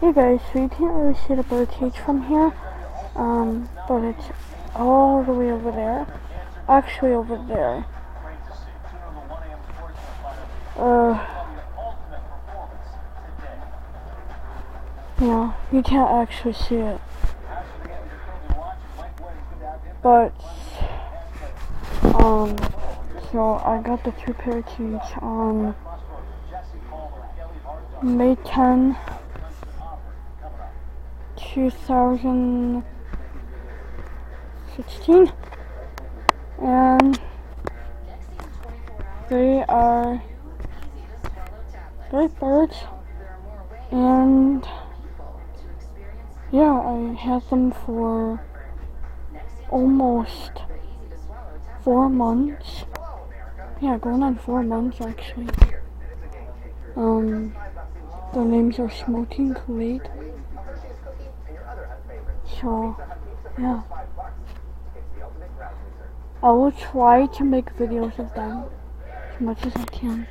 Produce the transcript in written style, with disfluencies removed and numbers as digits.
Hey guys, so you can't really see the bird cage from here, but it's all the way over there. Actually over there. Yeah, you can't actually see it. But, so I got the 2 parakeets on May 10, 2016, and they are great birds, and yeah, I had them for almost 4 months. Yeah, going on 4 months actually. Their names are Smoking Kool-Aid. So, yeah. I will try to make videos of them as much as I can.